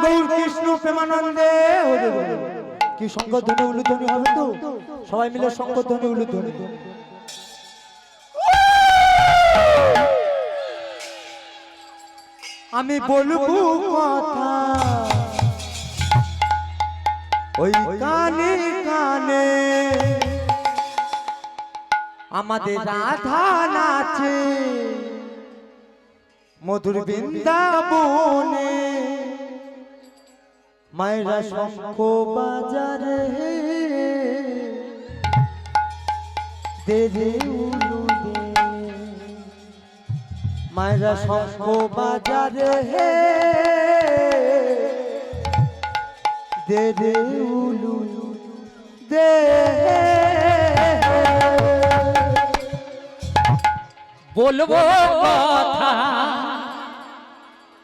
গৌর কৃষ্ণ প্রেমানন্দে কি শঙ্করধ্বনি উলুধ্বনি হবে তো সবাই মিলে শঙ্করধ্বনি উলুধ্বনি আমি বলবো কথা ওই কানে কানে আমাদের রাধা নাচে মধুর বৃন্দাবনে মায়েরা শঙ্খ বাজারে দে রে উলু দে মায়েরা শঙ্খ বাজারে দে রে উলু দে বলবো কথা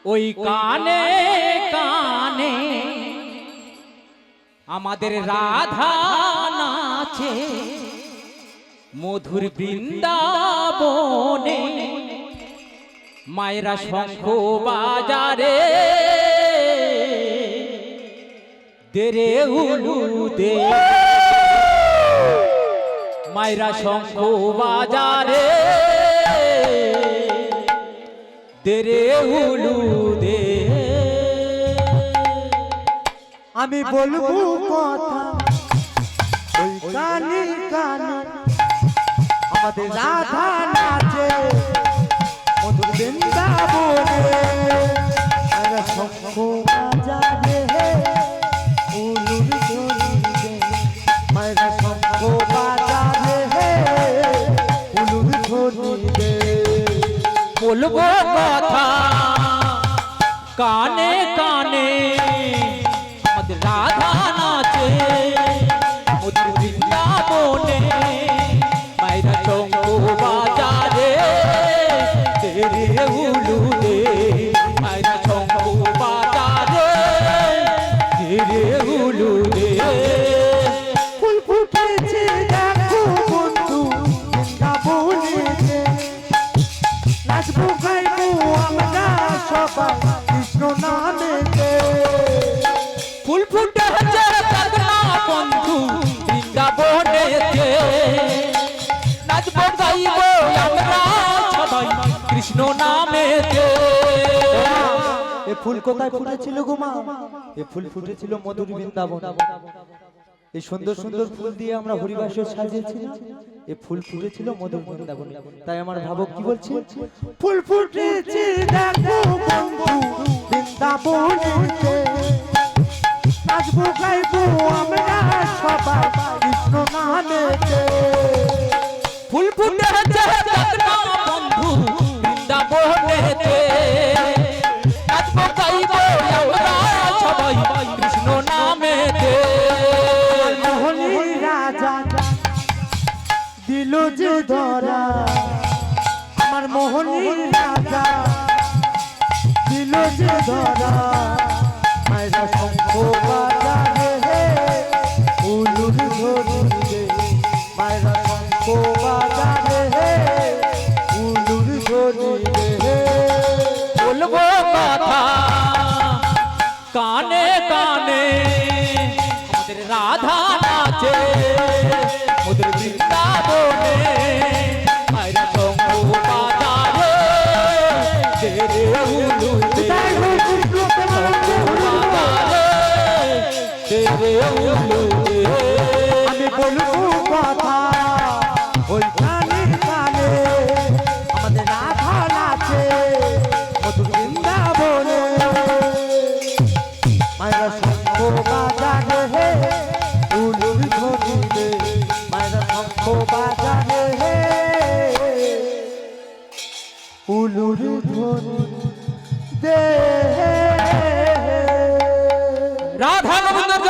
ওই কানে কানে আমাদের রাধা নাচে মধুর বৃন্দাবনে মায়েরা শঙ্খ বাজারে দে রে উলু দে মায়েরা শঙ্খ বাজারে দে রে উলু দে আমি বলবো কথা ওই কানে কানে আমাদের রাধা নাচে মধুর বৃন্দাবনে মায়েরা শঙ্খ বাজারে উলুর ধ্বনি দে মায়েরা শঙ্খ বাজারে উলুর ধ্বনি দে বলবো কথা কানে কানে আমাদের রাধা নাচে মধুর বৃন্দাবনে মায়েরা শঙ্খ বাজারে দে রে উলু দে মায়েরা শঙ্খ বাজারে দে রে উলু দে ফুল ফুটেছে দেখো বন্ধু বৃন্দাবনেতে নাচবো গাইবো আমরা সবাই কৃষ্ণ নামেতে ফুল ফুটেছে দেখনা বন্ধু বৃন্দাবনেতে নাচবো গাইবো আমরা সবাই কৃষ্ণ নামেতে এ ফুল কোথায় ফুটেছিল গো মা এ ফুল ফুটেছিল মধুর বৃন্দাবন এই সুন্দর সুন্দর ফুল দিয়ে আমরা হরিবাসর সাজিয়েছি না এ ফুল ফুটেছিল মধুর বৃন্দাবনে তাই আমার ভাবক কি বলছে ফুল ফুটেছে দেখো বন্ধু বৃন্দাবনেতে নাচবো গাইবো আমরা সবাই কৃষ্ণ নামেতে ফুল ফুটেছে দেখনা বন্ধু বৃন্দাবনেতে নাচবো গাইবো আমরা সবাই কৃষ্ণ নামেতে মোহনী রাজা দিল যে ধরা আমার মোহনী রাজা দিল যে ধরা মায়েরা শঙ্খ বাজারে উলুর ধ্বনি দে মায়েরা শঙ্খ বাজারে উলুর ধ্বনি দে বলবো কথা কানে কানে আমাদের রাধা নাচে মধুর বৃন্দাবনে মায়েরা শঙ্খ বাজারে দে রে উলু দে শঙ্খ বাজারে দে রে উলু দে আমি বলবো কথা ওই কানে কানে আমাদের রাধা নাচে মধুর বৃন্দাবনে মায়েরা শঙ্খ বাজারে উলুর ধ্বনি দে মায়েরা শঙ্খ বাজারে উলুর ধ্বনি দে